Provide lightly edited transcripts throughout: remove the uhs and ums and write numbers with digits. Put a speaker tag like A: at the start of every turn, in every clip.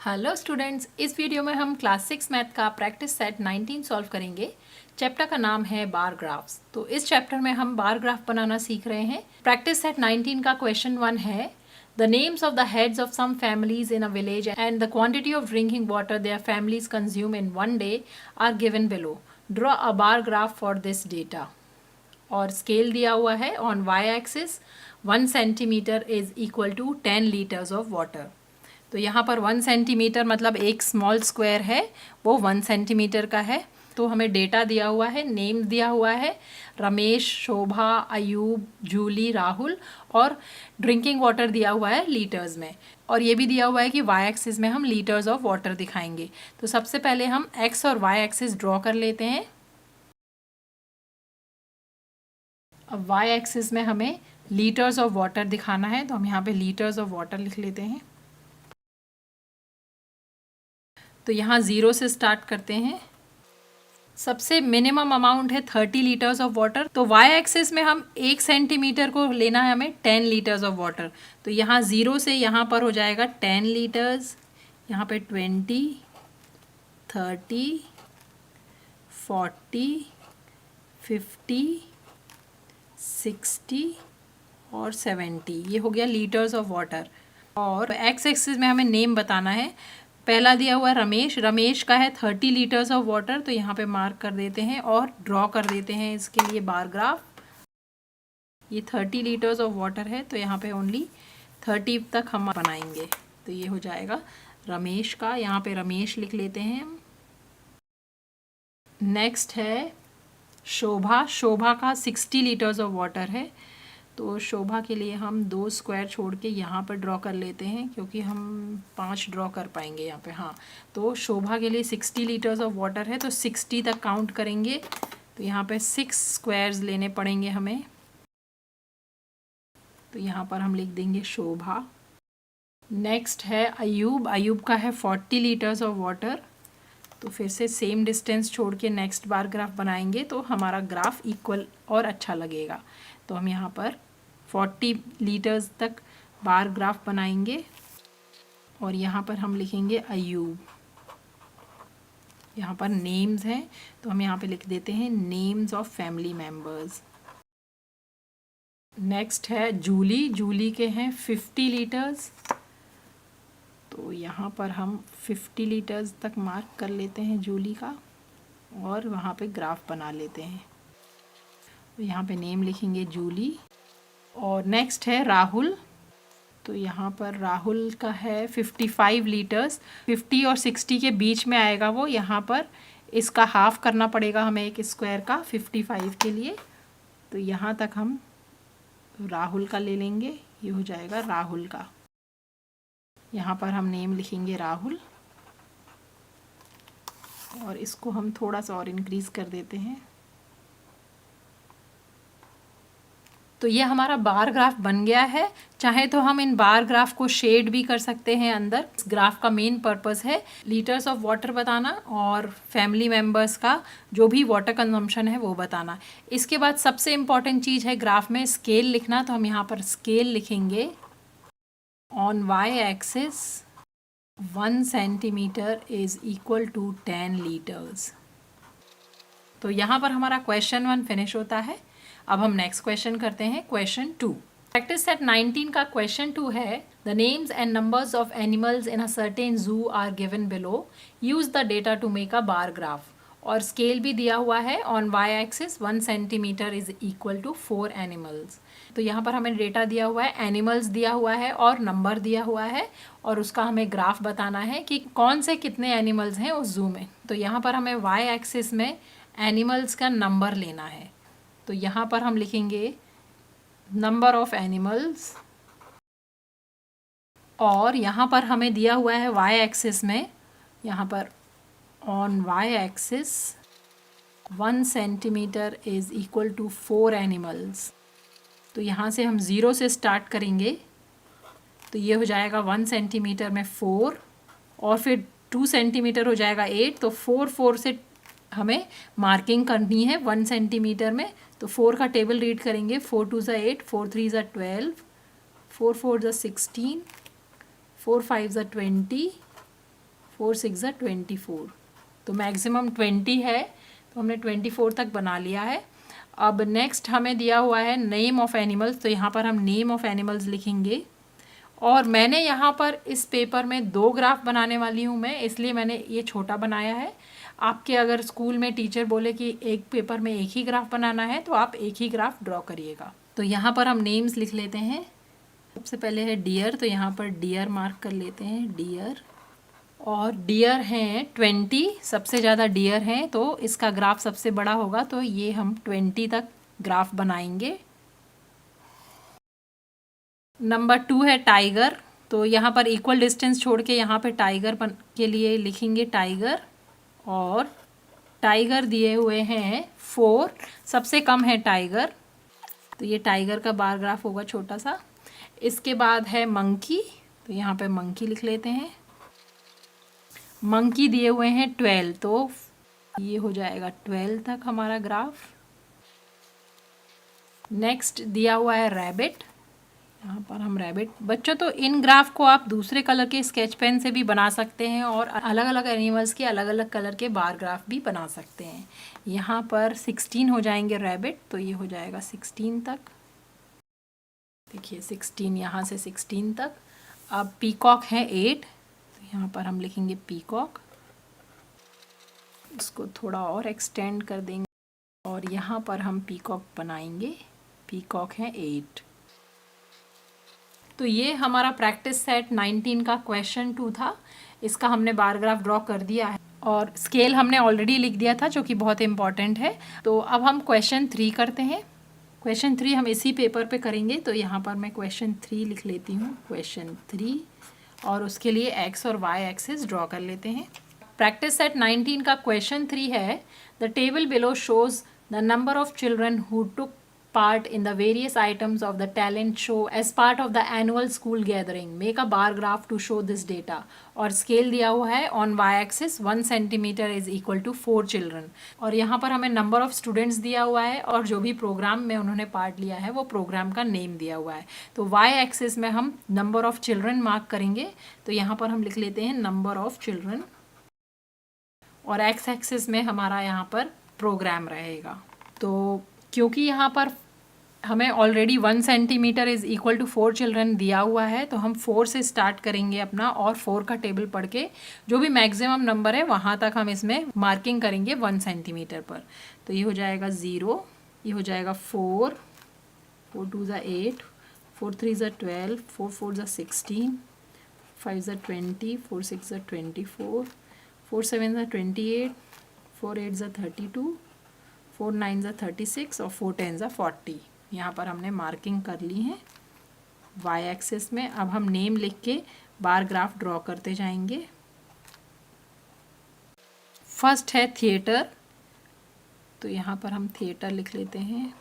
A: Hello students, इस video में हम क्लास 6 मैथ का प्रैक्टिस सेट 19 सॉल्व करेंगे। चैप्टर का नाम है बार ग्राफ्स। तो इस चैप्टर में हम बार ग्राफ बनाना सीख रहे हैं। प्रैक्टिस सेट 19 का क्वेश्चन 1 है the names of the heads of some families in a village and the quantity of drinking water their families consume in one day are given below. Draw a bar graph for this data. और scale दिया हुआ है on Y axis 1 centimetre is equal to 10 litres of water. तो यहाँ पर 1 centimetre मतलब एक small square है, वो 1 सेंटीमीटर का है। तो हमें डेटा दिया हुआ है, नेम दिया हुआ है रमेश, शोभा, अयूब, जूली, राहुल, और ड्रिंकिंग वाटर दिया हुआ है लीटर्स में। और ये भी दिया हुआ है कि वाई एक्सिस में हम लीटर्स ऑफ वाटर दिखाएंगे। तो सबसे पहले हम एक्स और वाई एक्सिस ड्रॉ कर लेते हैं। अब वाई एक्सिस में हमें लीटर्स ऑफ वाटर दिखाना है, तो हम यहाँ पे लीटर्स ऑफ वाटर लिख लेते हैं। तो यहाँ 0 से स्टार्ट करते हैं। सबसे मिनिमम अमाउंट है 30 लीटर्स ऑफ वाटर। तो वाई एक्सिस में हम 1 सेंटीमीटर को लेना है हमें 10 लीटर्स ऑफ वाटर। तो यहाँ 0 से यहाँ पर हो जाएगा 10 लीटर्स, यहाँ पे 20, 30, 40, 50, 60 और 70। ये हो गया लीटर्स ऑफ वाटर। और एक्स एक्सिस में हमें नेम बताना है। पहला दिया हुआ है रमेश। रमेश का है 30 लीटर्स ऑफ वाटर, तो यहाँ पे मार्क कर देते हैं और ड्रॉ कर देते हैं इसके लिए बार ग्राफ। ये 30 लीटर्स ऑफ वाटर है, तो यहाँ पे ओनली 30 तक हम बनाएंगे। तो ये हो जाएगा रमेश का, यहाँ पे रमेश लिख लेते हैं हम। नेक्स्ट है शोभा। शोभा का 60 लीटर्स ऑफ वाटर है, तो शोभा के लिए हम 2 स्क्वायर छोड़ के यहाँ पर ड्रॉ कर लेते हैं, क्योंकि हम 5 ड्रॉ कर पाएंगे यहाँ पे। हाँ, तो शोभा के लिए 60 लीटर्स ऑफ वाटर है, तो 60 तक काउंट करेंगे। तो यहाँ पे 6 स्क्वायर्स लेने पड़ेंगे हमें। तो यहाँ पर हम लिख देंगे शोभा। नेक्स्ट है अयूब। अयूब का है 40 लीटर्स ऑफ वाटर, तो फिर से सेम डिस्टेंस छोड़ के नेक्स्ट बार ग्राफ बनाएंगे, तो हमारा ग्राफ इक्वल और अच्छा लगेगा। तो हम यहाँ पर 40 लीटर्स तक बार ग्राफ बनाएंगे और यहाँ पर हम लिखेंगे अयूब। यहाँ पर नेम्स हैं, तो हम यहाँ पे लिख देते हैं names of family members. Next है जूली। जूली के हैं 50 लीटर्स, तो यहाँ पर हम 50 लीटर्स तक मार्क कर लेते हैं जूली का और वहाँ पे ग्राफ बना लेते हैं। तो यहाँ पे नेम लिखेंगे जूली। और नेक्स्ट है राहुल। तो यहाँ पर राहुल का है 55 लीटर्स। 50 और 60 के बीच में आएगा वो। यहाँ पर इसका हाफ करना पड़ेगा हमें एक स्क्वायर का 55 के लिए। तो यहाँ तक हम राहुल का ले लेंगे, ये हो जाएगा राहुल का। यहाँ पर हम नेम लिखेंगे राहुल और इसको हम थोड़ा सा और इंक्रीज कर देते हैं। तो ये हमारा बार ग्राफ बन गया है। चाहे तो हम इन बार ग्राफ को शेड भी कर सकते हैं अंदर। इस ग्राफ का मेन पर्पस है लीटर्स ऑफ वाटर बताना और फैमिली मेम्बर्स का जो भी वाटर कंजम्पशन है वो बताना। इसके बाद सबसे इम्पॉर्टेंट चीज़ है ग्राफ में स्केल लिखना। तो हम यहाँ पर स्केल लिखेंगे on Y axis 1 centimetre is equal to 10 litres. तो यहाँ पर हमारा क्वेश्चन 1 फिनिश होता है। अब हम नेक्स्ट क्वेश्चन करते हैं, क्वेश्चन 2। प्रैक्टिस सेट 19 का क्वेश्चन 2 है the names and numbers of animals in a certain zoo are given below. Use the data to make a bar graph. और स्केल भी दिया हुआ है on Y axis 1 centimetre is equal to 4 animals. तो यहाँ पर हमें डेटा दिया हुआ है, एनिमल्स दिया हुआ है और नंबर दिया हुआ है, और उसका हमें ग्राफ बताना है कि कौन से कितने एनिमल्स हैं उस जू में। तो यहाँ पर हमें वाई एक्सिस में एनिमल्स का नंबर लेना है। तो यहाँ पर हम लिखेंगे नंबर ऑफ एनिमल्स, और यहाँ पर हमें दिया हुआ है वाई एक्सिस में, यहाँ पर on Y axis 1 centimetre is equal to 4 animals. तो यहाँ से हम 0 से स्टार्ट करेंगे, तो ये हो जाएगा 1 सेंटीमीटर में 4 और फिर 2 सेंटीमीटर हो जाएगा 8। तो 4 से हमें मार्किंग करनी है 1 सेंटीमीटर में। तो 4 का टेबल रीड करेंगे, 4 2 ज़ा 8, 4 3 ज़ा 12, 4 4 ज़ा 16, 4 5 ज़ा 20, 4 6 24। तो मैक्सिमम 20 है, तो हमने 24 तक बना लिया है। अब नेक्स्ट हमें दिया हुआ है नेम ऑफ एनिमल्स, तो यहाँ पर हम नेम ऑफ एनिमल्स लिखेंगे। और मैंने यहाँ पर इस पेपर में 2 ग्राफ बनाने वाली हूँ मैं, इसलिए मैंने ये छोटा बनाया है। आपके अगर स्कूल में टीचर बोले कि एक पेपर में एक ही ग्राफ बनाना है तो आप एक ही ग्राफ ड्रॉ करिएगा। तो यहाँ पर हम नेम्स लिख लेते हैं। सबसे पहले है डियर, तो यहाँ पर डियर मार्क कर लेते हैं, डियर। और डियर हैं 20, सबसे ज़्यादा डियर हैं, तो इसका ग्राफ सबसे बड़ा होगा, तो ये हम 20 तक ग्राफ बनाएंगे। नंबर 2 है टाइगर, तो यहाँ पर इक्वल डिस्टेंस छोड़ के यहाँ पे टाइगर के लिए लिखेंगे टाइगर। और टाइगर दिए हुए हैं 4, सबसे कम है टाइगर, तो ये टाइगर का बार ग्राफ होगा छोटा सा। इसके बाद है मंकी, तो यहाँ पे मंकी लिख लेते हैं। मंकी दिए हुए हैं 12, तो ये हो जाएगा 12 तक हमारा ग्राफ। नेक्स्ट दिया हुआ है रैबिट, यहाँ पर हम रैबिट। बच्चों तो इन ग्राफ को आप दूसरे कलर के स्केच पेन से भी बना सकते हैं और अलग अलग एनिमल्स के अलग अलग कलर के बार ग्राफ भी बना सकते हैं। यहाँ पर 16 हो जाएंगे रैबिट, तो ये हो जाएगा 16 तक। देखिए 16, यहाँ से 16 तक। अब पीकॉक है 8, तो यहाँ पर हम लिखेंगे पीकॉक। इसको थोड़ा और एक्सटेंड कर देंगे और यहाँ पर हम पीकॉक बनाएंगे। पीकॉक है 8। तो ये हमारा प्रैक्टिस सेट 19 का क्वेश्चन 2 था। इसका हमने बार ग्राफ ड्रॉ कर दिया है और स्केल हमने ऑलरेडी लिख दिया था, जो कि बहुत इंपॉर्टेंट है। तो अब हम क्वेश्चन 3 करते हैं। क्वेश्चन 3 हम इसी पेपर पे करेंगे, तो यहाँ पर मैं क्वेश्चन 3 लिख लेती हूँ, क्वेश्चन 3। और उसके लिए एक्स और वाई एक्सिस ड्रॉ कर लेते हैं। प्रैक्टिस सेट 19 का क्वेश्चन 3 है, the table below shows the number of children who took part in the various items of the talent show as part of the annual school gathering. Make a bar graph to show this data. और scale दिया हुआ है on y axis 1 centimetre is equal to 4 children. और यहाँ पर हमें number of students दिया हुआ है और जो भी प्रोग्राम में उन्होंने पार्ट लिया है वो प्रोग्राम का नेम दिया हुआ है। तो y एक्सिस में हम नंबर ऑफ चिल्ड्रन मार्क करेंगे, तो यहाँ पर हम लिख लेते हैं नंबर ऑफ चिल्ड्रन। और x एक्सिस में हमारा यहाँ पर प्रोग्राम रहेगा। तो क्योंकि यहाँ पर हमें already 1 centimetre is equal to 4 children दिया हुआ है, तो हम 4 से स्टार्ट करेंगे अपना और 4 का टेबल पढ़ के जो भी मैक्सिमम नंबर है वहाँ तक हम इसमें मार्किंग करेंगे 1 सेंटीमीटर पर। तो ये हो जाएगा 0, ये हो जाएगा 4, 4 2 ज़ा 8, 4 3 ज़ा 12, 4 4 ज़ा 16, 5 ज़ा 20, 4 6 ज़ा 24, 4 7 ज़ा 28, 4 8 ज़ा 32, 4 9 ज़ा 36 और 4 10 ज़ा 40। यहाँ पर हमने मार्किंग कर ली है वाई एक्सिस में। अब हम नेम लिख के बार ग्राफ ड्रॉ करते जाएंगे। फर्स्ट है थिएटर, तो यहाँ पर हम थिएटर लिख लेते हैं।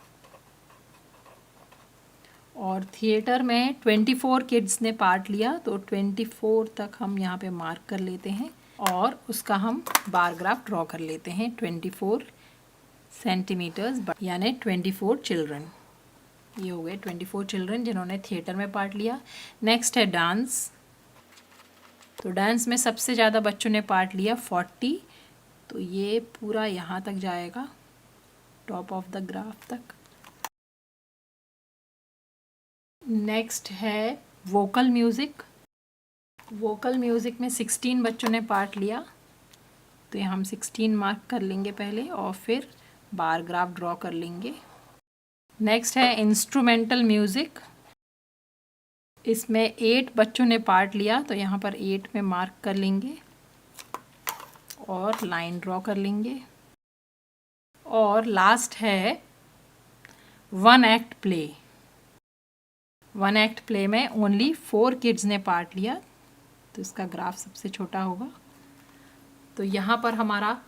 A: और थिएटर में 24 किड्स ने पार्ट लिया, तो 24 तक हम यहाँ पे मार्क कर लेते हैं और उसका हम बार ग्राफ ड्रॉ कर लेते हैं 24 सेंटीमीटर्स, यानी 24 चिल्ड्रन। ये हो गए 24 चिल्ड्रन जिन्होंने थिएटर में पार्ट लिया। नेक्स्ट है डांस, तो डांस में सबसे ज़्यादा बच्चों ने पार्ट लिया 40, तो ये पूरा यहाँ तक जाएगा, टॉप ऑफ द ग्राफ तक। नेक्स्ट है वोकल म्यूज़िक। वोकल म्यूज़िक में 16 बच्चों ने पार्ट लिया, तो यहाँ हम 16 मार्क कर लेंगे पहले और फिर बार ग्राफ ड्रॉ कर लेंगे। नेक्स्ट है इंस्ट्रूमेंटल म्यूज़िक, इसमें 8 बच्चों ने पार्ट लिया, तो यहाँ पर 8 में मार्क कर लेंगे और लाइन ड्रॉ कर लेंगे। और लास्ट है 1 एक्ट प्ले। 1 एक्ट प्ले में ओनली 4 किड्स ने पार्ट लिया, तो इसका ग्राफ सबसे छोटा होगा। तो यहाँ पर हमारा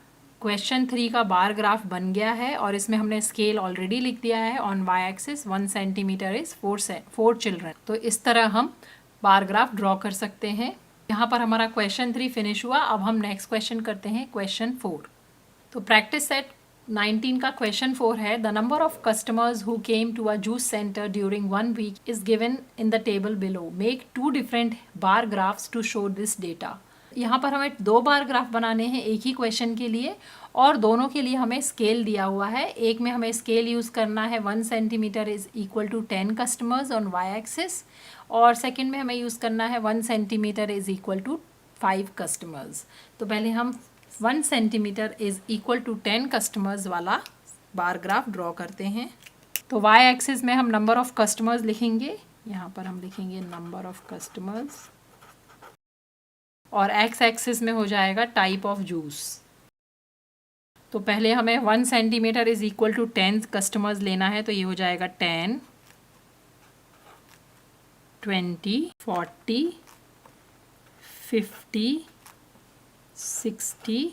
A: क्वेश्चन 3 का बार ग्राफ बन गया है और इसमें हमने स्केल ऑलरेडी लिख दिया है on Y axis 1 centimetre is 4 children. तो इस तरह हम बार ग्राफ ड्रॉ कर सकते हैं। यहाँ पर हमारा क्वेश्चन 3 फिनिश हुआ। अब हम नेक्स्ट क्वेश्चन करते हैं क्वेश्चन 4। तो प्रैक्टिस सेट 19 का क्वेश्चन 4 है, the number of customers who came to a juice centre during 1 week is given in the table below. Make 2 different bar graphs to show this data. यहाँ पर हमें 2 bar graph बनाने हैं एक ही question के लिए, और दोनों के लिए हमें स्केल दिया हुआ है। एक में हमें स्केल यूज़ करना है 1 centimetre is equal to 10 customers on Y axis, और सेकंड में हमें यूज़ करना है 1 centimetre is equal to 5 customers. तो पहले हम 1 centimetre is equal to 10 customers वाला बार ग्राफ ड्रॉ करते हैं। तो वाई एक्सिस में हम नंबर ऑफ़ कस्टमर्स लिखेंगे, यहाँ पर हम लिखेंगे नंबर ऑफ़ कस्टमर्स, और एक्स एक्सिस में हो जाएगा टाइप ऑफ जूस। तो पहले हमें 1 centimetre is equal to 10 customers लेना है, तो ये हो जाएगा 10, 20, 40, 50, 60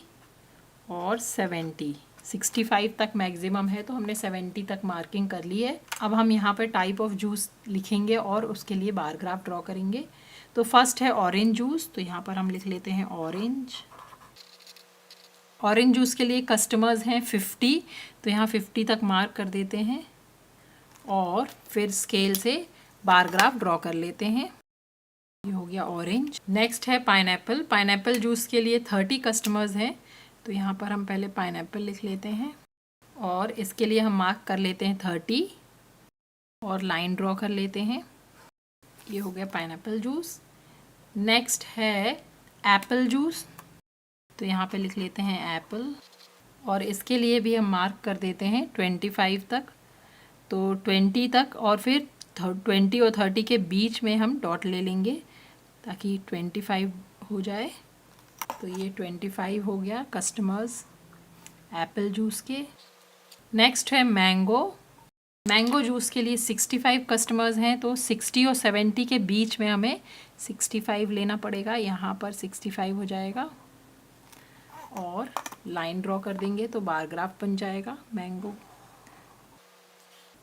A: और 70। 65 तक मैक्सिमम है, तो हमने 70 तक मार्किंग कर ली है। अब हम यहाँ पर टाइप ऑफ जूस लिखेंगे और उसके लिए बार ग्राफ ड्रॉ करेंगे। तो फर्स्ट है ऑरेंज जूस, तो यहाँ पर हम लिख लेते हैं ऑरेंज। ऑरेंज जूस के लिए कस्टमर्स हैं 50, तो यहाँ 50 तक मार्क कर देते हैं और फिर स्केल से बार ग्राफ ड्रॉ कर लेते हैं। ये हो गया ऑरेंज। नेक्स्ट है पाइनएप्पल। पाइनएप्पल जूस के लिए 30 कस्टमर्स हैं, तो यहाँ पर हम पहले पाइनएप्पल लिख लेते हैं और इसके लिए हम मार्क कर लेते हैं 30 और लाइन ड्रॉ कर लेते हैं। ये हो गया पाइनएप्पल जूस। नेक्स्ट है एप्पल जूस, तो यहाँ पे लिख लेते हैं एप्पल, और इसके लिए भी हम मार्क कर देते हैं 25 तक। तो 20 तक और फिर 20 और 30 के बीच में हम डॉट ले लेंगे ताकि 25 हो जाए। तो ये 25 हो गया कस्टमर्स एप्पल जूस के। नेक्स्ट है मैंगो। मैंगो जूस के लिए 65 कस्टमर्स हैं, तो 60 और 70 के बीच में हमें 65 लेना पड़ेगा। यहाँ पर 65 हो जाएगा और लाइन ड्रॉ कर देंगे तो बार ग्राफ बन जाएगा मैंगो।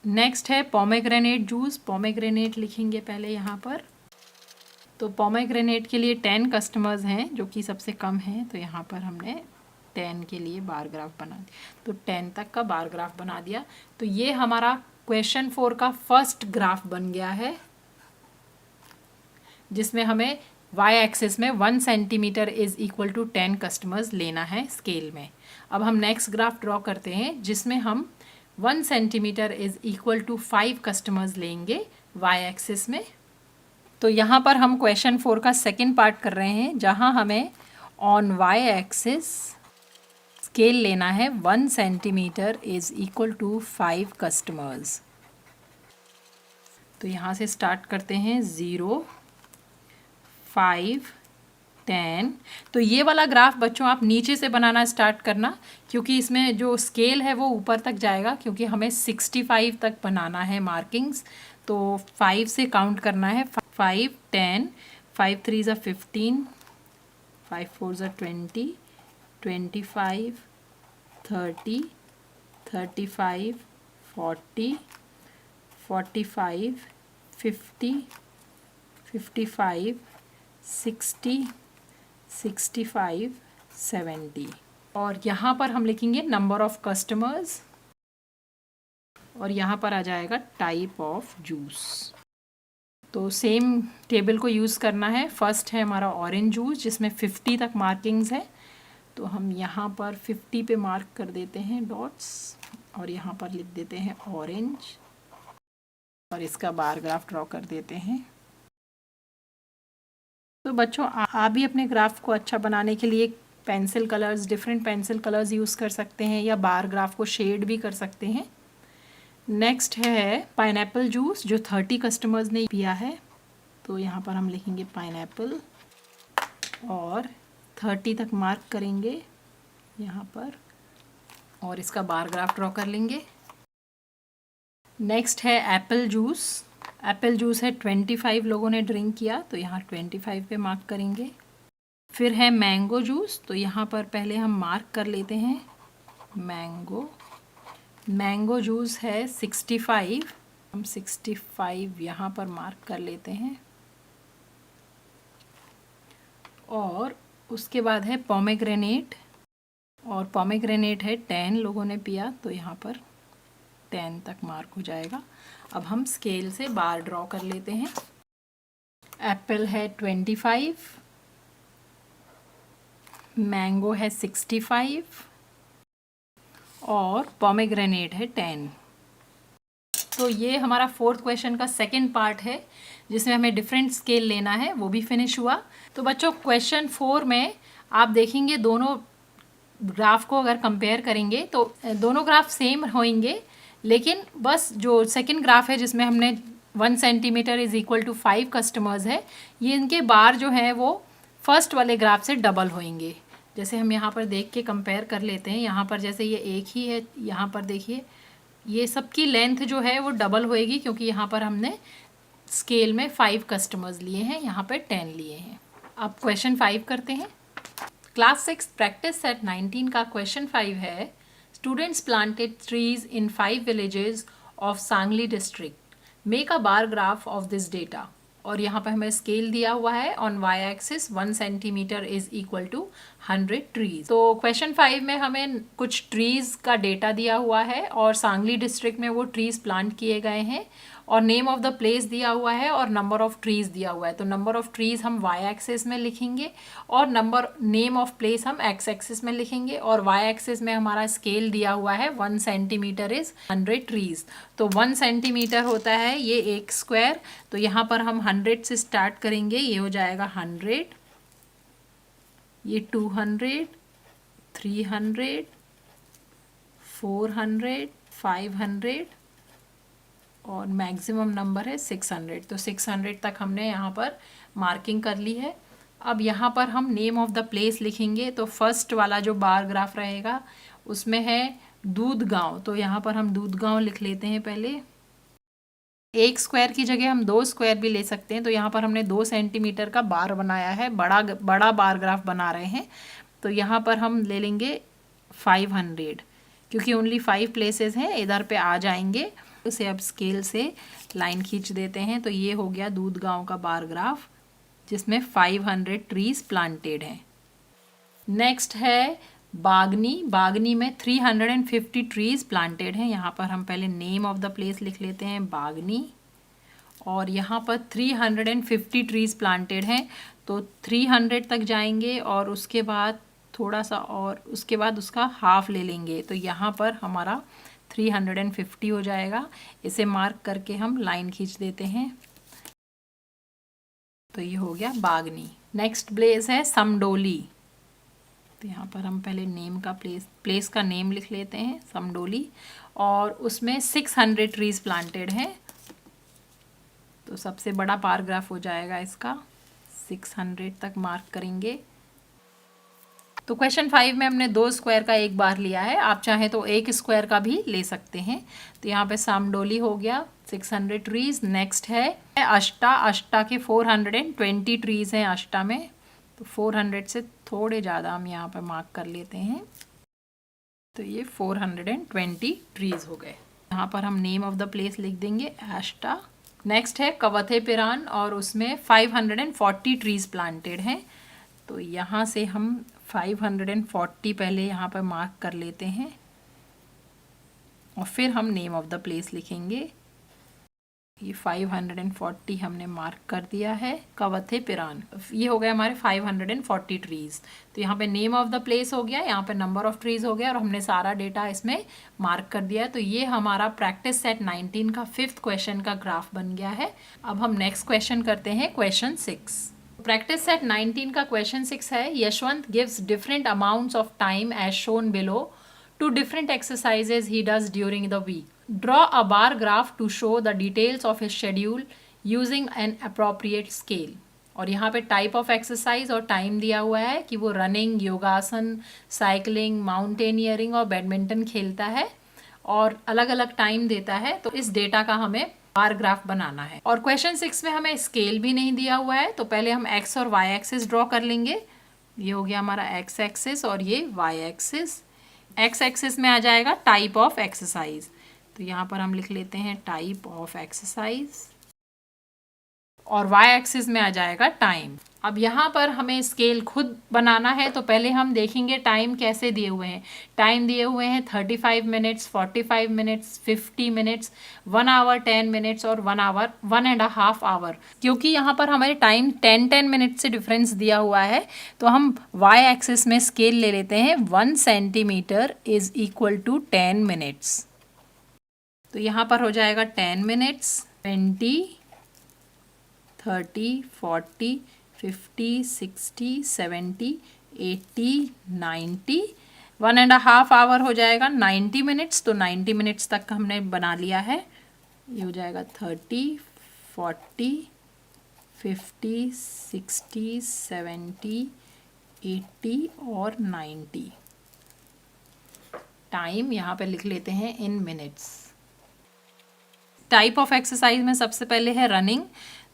A: नेक्स्ट है पोमेग्रेनेट जूस। पोमेग्रेनेट लिखेंगे पहले यहाँ पर। तो पोमेग्रेनेट के लिए 10 कस्टमर्स हैं जो कि सबसे कम हैं, तो यहाँ पर हमने 10 के लिए बार ग्राफ बना दिया, तो 10 तक का बार ग्राफ बना दिया। तो ये हमारा क्वेश्चन 4 का फर्स्ट ग्राफ बन गया है, जिसमें हमें वाई एक्सिस में 1 centimetre is equal to 10 customers लेना है स्केल में। अब हम नेक्स्ट ग्राफ ड्रॉ करते हैं जिसमें हम 1 centimetre is equal to 5 customers लेंगे वाई एक्सिस में। तो यहाँ पर हम क्वेश्चन 4 का सेकेंड पार्ट कर रहे हैं, जहाँ हमें ऑन वाई एक्सिस स्केल लेना है 1 centimetre is equal to 5 customers. तो यहाँ से स्टार्ट करते हैं 0, 5, 10। तो ये वाला ग्राफ बच्चों आप नीचे से बनाना स्टार्ट करना, क्योंकि इसमें जो स्केल है वो ऊपर तक जाएगा, क्योंकि हमें 65 तक बनाना है मार्किंग्स। तो 5 से काउंट करना है, 5, 10, 5 3 ज़ा 15, 5 4 ज़ा 20, 25, 30, 35, 40, 45, 50, 55, 60, 65, 70। और यहाँ पर हम लिखेंगे नंबर ऑफ कस्टमर्स, और यहाँ पर आ जाएगा टाइप ऑफ जूस। तो सेम टेबल को यूज़ करना है। फर्स्ट है हमारा ऑरेंज जूस जिसमें 50 तक मार्किंग्स है, तो हम यहाँ पर 50 पे मार्क कर देते हैं डॉट्स, और यहाँ पर लिख देते हैं ऑरेंज, और इसका बार ग्राफ ड्रॉ कर देते हैं। तो बच्चों आप भी अपने ग्राफ को अच्छा बनाने के लिए pencil colours, different pencil colours use कर सकते हैं, या बार ग्राफ को शेड भी कर सकते हैं। नेक्स्ट है पाइनएप्पल जूस जो 30 कस्टमर्स ने पिया है, तो यहाँ पर हम लिखेंगे पाइनएप्पल और 30 तक मार्क करेंगे यहाँ पर, और इसका बार ग्राफ ड्रॉ कर लेंगे। नेक्स्ट है एप्पल जूस। एप्पल जूस है 25 लोगों ने ड्रिंक किया, तो यहाँ 25 पे मार्क करेंगे। फिर है मैंगो जूस, तो यहाँ पर पहले हम मार्क कर लेते हैं मैंगो। मैंगो जूस है 65, हम 65 यहाँ पर मार्क कर लेते हैं। और उसके बाद है पोमेग्रेनेट, और पोमेग्रेनेट है 10 लोगों ने पिया, तो यहाँ पर 10 तक मार्क हो जाएगा। अब हम स्केल से बार ड्रॉ कर लेते हैं। एप्पल है 25, मैंगो है 65 और पोमेग्रेनेट है 10। तो ये हमारा फोर्थ क्वेश्चन का सेकंड पार्ट है जिसमें हमें डिफरेंट स्केल लेना है, वो भी फिनिश हुआ। तो बच्चों क्वेश्चन 4 में आप देखेंगे दोनों ग्राफ को अगर कंपेयर करेंगे तो दोनों ग्राफ सेम होंगे, लेकिन बस जो सेकंड ग्राफ है जिसमें हमने 1 centimetre is equal to 5 customers है, ये इनके बार जो है वो फर्स्ट वाले ग्राफ से डबल होंगे। जैसे हम यहाँ पर देख के कंपेयर कर लेते हैं, यहाँ पर जैसे ये एक ही है, यहाँ पर देखिए ये सबकी लेंथ जो है वो डबल होएगी क्योंकि यहाँ पर हमने स्केल में 5 कस्टमर्स लिए हैं, यहाँ पर 10 लिए हैं। अब क्वेश्चन 5 करते हैं। क्लास 6 प्रैक्टिस सेट 19 का क्वेश्चन 5 है, students planted trees in 5 villages of Sangli district, make a bar graph of this data. और यहाँ पर हमें स्केल दिया हुआ है on Y axis 1 centimetre is equal to 100 trees. तो क्वेश्चन 5 में हमें कुछ ट्रीज का डेटा दिया हुआ है और सांगली डिस्ट्रिक्ट में वो ट्रीज प्लांट किए गए हैं और नेम ऑफ द प्लेस दिया हुआ है और नंबर ऑफ ट्रीज दिया हुआ है। तो नंबर ऑफ ट्रीज हम वाई एक्सिस में लिखेंगे और नेम ऑफ प्लेस हम एक्स एक्सिस में लिखेंगे और वाई एक्सिस में हमारा स्केल दिया हुआ है 1 सेंटीमीटर इज 100 ट्रीज। तो 1 सेंटीमीटर होता है ये 1 स्क्वायर, तो यहाँ पर हम 100 से स्टार्ट करेंगे, ये हो जाएगा 100, ये 200, 300, 400, 500 और मैक्सिमम नंबर है 600। तो 600 तक हमने यहाँ पर मार्किंग कर ली है। अब यहाँ पर हम नेम ऑफ द प्लेस लिखेंगे। तो फर्स्ट वाला जो बार ग्राफ रहेगा उसमें है दूध गांव, तो यहाँ पर हम दूध गांव लिख लेते हैं। पहले 1 स्क्वायर की जगह हम 2 स्क्वायर भी ले सकते हैं। तो यहाँ पर हमने 2 सेंटीमीटर का बार बनाया है, बड़ा बार ग्राफ बना रहे हैं। तो यहाँ पर हम ले लेंगे 500 क्योंकि ओनली 5 प्लेसेस हैं, इधर पे आ जाएंगे। उसे अब स्केल से लाइन खींच देते हैं। तो ये हो गया दूध गांव का बार ग्राफ जिसमें 500 ट्रीज प्लांटेड हैं। नेक्स्ट है बागनी में 350 ट्रीज प्लांटेड हैं। यहाँ पर हम पहले नेम ऑफ द प्लेस लिख लेते हैं, बागनी, और यहाँ पर 350 ट्रीज प्लांटेड हैं। तो 300 तक जाएंगे और उसके बाद थोड़ा सा और उसके बाद उसका हाफ ले लेंगे। तो यहाँ पर हमारा 350 हो जाएगा। इसे मार्क करके हम लाइन खींच देते हैं। तो ये हो गया बागनी। नेक्स्ट प्लेस है समडोली। तो यहाँ पर हम पहले नेम का प्लेस का नेम लिख लेते हैं, समडोली, और उसमें 600 ट्रीज प्लांटेड हैं। तो सबसे बड़ा पैराग्राफ हो जाएगा इसका, 600 तक मार्क करेंगे। तो क्वेश्चन 5 में हमने 2 स्क्वायर का एक बार लिया है, आप चाहें तो 1 स्क्वायर का भी ले सकते हैं। तो यहाँ पे सामडोली हो गया 600 ट्रीज। नेक्स्ट है अष्टा के 420 ट्रीज हैं अष्टा में। तो 400 से थोड़े ज़्यादा हम यहाँ पे मार्क कर लेते हैं। तो ये 420 ट्रीज हो गए। यहाँ पर हम नेम ऑफ द प्लेस लिख देंगे, अष्टा। नेक्स्ट है कवथेपिरान और उसमें 540 ट्रीज प्लांटेड हैं। तो यहाँ से हम 540 पहले यहाँ पर मार्क कर लेते हैं और फिर हम नेम ऑफ द प्लेस लिखेंगे। ये 540 हमने मार्क कर दिया है, कवथेपिरान। ये हो गए हमारे 540 ट्रीज। तो यहाँ पे नेम ऑफ द प्लेस हो गया, यहाँ पे नंबर ऑफ ट्रीज हो गया और हमने सारा डेटा इसमें मार्क कर दिया। तो ये हमारा प्रैक्टिस सेट 19 का 5th क्वेश्चन का ग्राफ बन गया है। अब हम नेक्स्ट क्वेश्चन करते हैं, क्वेश्चन 6। प्रैक्टिस सेट 19 का क्वेश्चन 6 है, Yashwant gives different amounts of time as shown below to different exercises he does during the week. Draw a bar graph to show the details of his schedule using an appropriate scale. और यहाँ पे type of exercise और time दिया हुआ है कि वो running, योगासन, साइकिलिंग, माउंटेनियरिंग और बैडमिंटन खेलता है और अलग अलग टाइम देता है। तो इस डेटा का हमें बार ग्राफ बनाना है। और क्वेश्चन 6 में हमें स्केल भी नहीं दिया हुआ है। तो पहले हम एक्स और वाई एक्सिस ड्रॉ कर लेंगे। ये हो गया हमारा एक्स एक्सिस और ये वाई एक्सिस। एक्स एक्सिस में आ जाएगा टाइप ऑफ एक्सरसाइज। तो यहाँ पर हम लिख लेते हैं टाइप ऑफ एक्सरसाइज और वाई एक्सिस में आ जाएगा टाइम। अब यहाँ पर हमें स्केल खुद बनाना है, तो पहले हम देखेंगे टाइम कैसे दिए हुए हैं। टाइम दिए हुए हैं 35 minutes, 45 minutes, 50 minutes, 1 hour, 10 minutes और 1 आवर, 1.5 आवर। क्योंकि यहाँ पर हमारे टाइम 10 मिनट से डिफरेंस दिया हुआ है, तो हम वाई एक्सिस में स्केल ले लेते हैं। 1 centimetre is equal to 10 minutes. तो यहाँ पर हो जाएगा 10 मिनट्स, 20, 30, 40, 50, 60, 70, 80, 90, 1.5 आवर हो जाएगा 90 मिनट्स। तो 90 मिनट्स तक हमने बना लिया है। ये हो जाएगा 30, 40, 50, 60, 70, 80 और 90। टाइम यहाँ पे लिख लेते हैं इन मिनट्स। टाइप ऑफ एक्सरसाइज में सबसे पहले है रनिंग।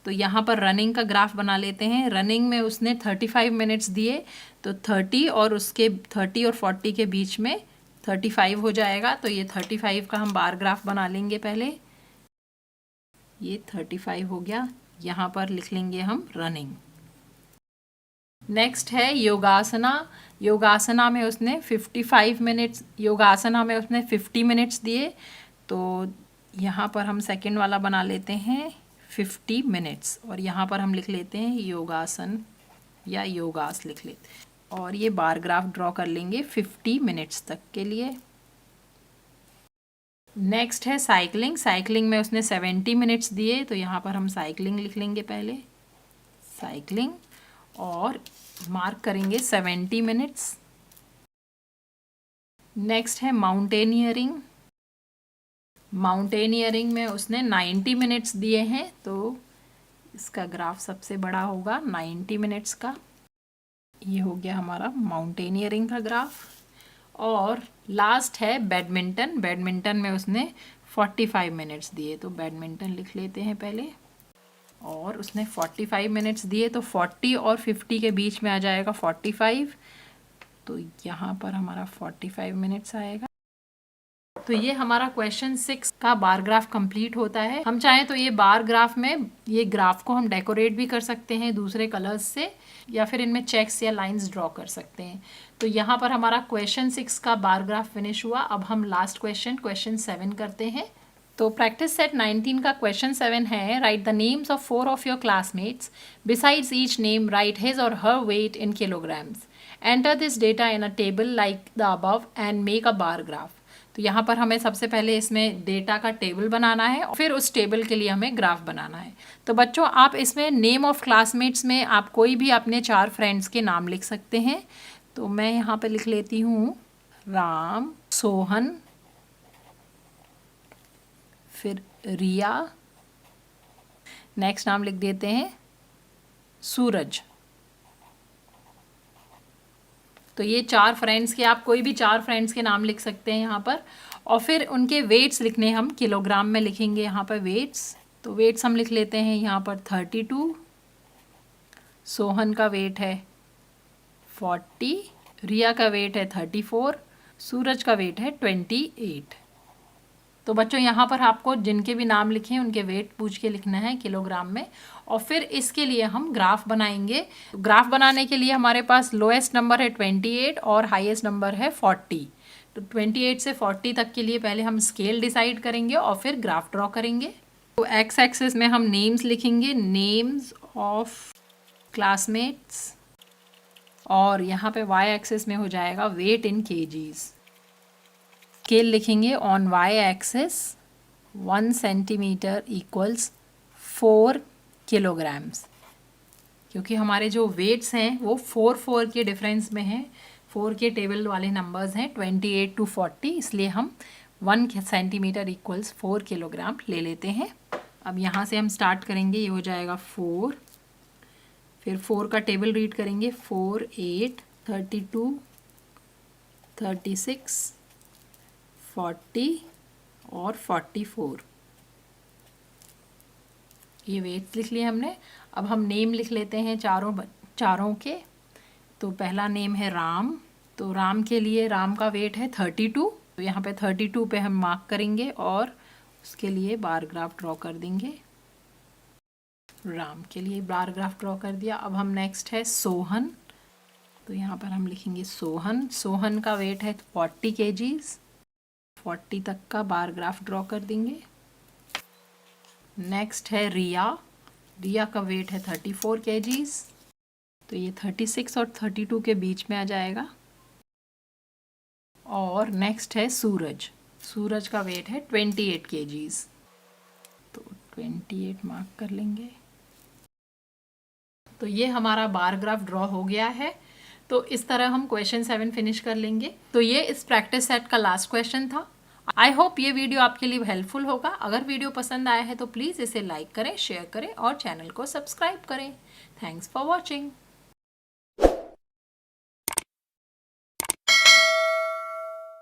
A: तो यहाँ पर रनिंग का ग्राफ बना लेते हैं। रनिंग में उसने 35 मिनट्स दिए, तो 30 और उसके 30 और 40 के बीच में 35 हो जाएगा। तो ये 35 का हम बार ग्राफ बना लेंगे पहले। ये 35 हो गया। यहाँ पर लिख लेंगे हम रनिंग। नेक्स्ट है योगासना। योगासना में उसने 55 मिनट्स, योगासना में उसने 50 मिनट्स दिए। तो यहाँ पर हम सेकंड वाला बना लेते हैं 50 मिनट्स, और यहाँ पर हम लिख लेते हैं योगासन या योगास लिख लेते हैं, और ये बार ग्राफ ड्रॉ कर लेंगे 50 मिनट्स तक के लिए। नेक्स्ट है साइकिलिंग। साइकिलिंग में उसने 70 मिनट्स दिए, तो यहाँ पर हम साइकिलिंग लिख लेंगे पहले, साइकिलिंग, और मार्क करेंगे 70 मिनट्स। नेक्स्ट है माउंटेनियरिंग। माउंटेनियरिंग में उसने 90 मिनट्स दिए हैं, तो इसका ग्राफ सबसे बड़ा होगा 90 मिनट्स का। ये हो गया हमारा माउंटेनियरिंग का ग्राफ। और लास्ट है बैडमिंटन। बैडमिंटन में उसने 45 मिनट्स दिए, तो बैडमिंटन लिख लेते हैं पहले, और उसने 45 मिनट्स दिए, तो 40 और 50 के बीच में आ जाएगा 45। तो यहाँ पर हमारा 45 मिनट्स आएगा। तो ये हमारा क्वेश्चन 6 का बार ग्राफ कंप्लीट होता है। हम चाहें तो ये बार ग्राफ में ये ग्राफ को हम डेकोरेट भी कर सकते हैं दूसरे कलर्स से, या फिर इनमें चेक्स या लाइंस ड्रॉ कर सकते हैं। तो यहाँ पर हमारा क्वेश्चन 6 का बार ग्राफ फिनिश हुआ। अब हम लास्ट क्वेश्चन 7 करते हैं। तो प्रैक्टिस सेट 19 का क्वेश्चन 7 है, write the names of 4 of your classmates, besides each name write his or her weight in kilograms, enter this data in a table like the above and make a bar graph. तो यहाँ पर हमें सबसे पहले इसमें data का table बनाना है, और फिर उस टेबल के लिए हमें ग्राफ बनाना है। तो बच्चों, आप इसमें नेम ऑफ क्लासमेट्स में आप कोई भी अपने 4 फ्रेंड्स के नाम लिख सकते हैं। तो मैं यहाँ पे लिख लेती हूँ राम, सोहन, फिर रिया, नेक्स्ट नाम लिख देते हैं सूरज। तो ये 4 फ्रेंड्स के, आप कोई भी 4 फ्रेंड्स के नाम लिख सकते हैं यहाँ पर। और फिर उनके वेट्स लिखने, हम किलोग्राम में लिखेंगे यहाँ पर वेट्स। तो वेट्स हम लिख लेते हैं यहाँ पर 32, सोहन का वेट है 40, रिया का वेट है 34, सूरज का वेट है 28। तो बच्चों, यहाँ पर आपको जिनके भी नाम लिखे हैं उनके वेट पूछ के लिखना है किलोग्राम में। और फिर इसके लिए हम ग्राफ बनाएंगे। ग्राफ बनाने के लिए हमारे पास लोएस्ट नंबर है 28 और हाईएस्ट नंबर है 40। तो 28 से 40 तक के लिए पहले हम स्केल डिसाइड करेंगे और फिर ग्राफ ड्रॉ करेंगे। तो एक्स एक्सिस में हम नेम्स लिखेंगे, नेम्स ऑफ क्लासमेट्स, और यहाँ पे वाई एक्सिस में हो जाएगा वेट इन केजीज। स्केल लिखेंगे on Y axis 1 centimetre equals 4 kilograms, क्योंकि हमारे जो वेट्स हैं वो 4 के डिफरेंस में हैं, 4 के टेबल वाले नंबर्स हैं 28 to 40, इसलिए हम 1 सेंटीमीटर इक्वल्स 4 किलोग्राम ले लेते हैं। अब यहाँ से हम स्टार्ट करेंगे, ये हो जाएगा 4, फिर 4 का टेबल रीड करेंगे 4, 8, 32, 36, 40 और 44। ये वेट्स लिख लिए हमने। अब हम नेम लिख लेते हैं चारों के। तो पहला नेम है राम। तो राम के लिए राम का वेट है 32। तो यहाँ पे 32 पे हम मार्क करेंगे और उसके लिए बार ग्राफ ड्रॉ कर देंगे। राम के लिए बार ग्राफ ड्रॉ कर दिया। अब हम नेक्स्ट है सोहन, तो यहाँ पर हम लिखेंगे सोहन। सोहन का वेट है 40 kgs, 40 तक का बार ग्राफ ड्रॉ कर देंगे। नेक्स्ट है रिया, रिया का वेट है 34 kgs, तो ये 36 और 32 के बीच में आ जाएगा। और नेक्स्ट है सूरज, सूरज का वेट है 28 kgs, तो 28 मार्क कर लेंगे। तो ये हमारा बार ग्राफ ड्रॉ हो गया है। तो इस तरह हम क्वेश्चन 7 फिनिश कर लेंगे। तो ये इस प्रैक्टिस सेट का लास्ट क्वेश्चन था। आई होप ये वीडियो आपके लिए हेल्पफुल होगा। अगर वीडियो पसंद आया है तो प्लीज़ इसे लाइक करें, शेयर करें और चैनल को सब्सक्राइब करें। Thanks for watching.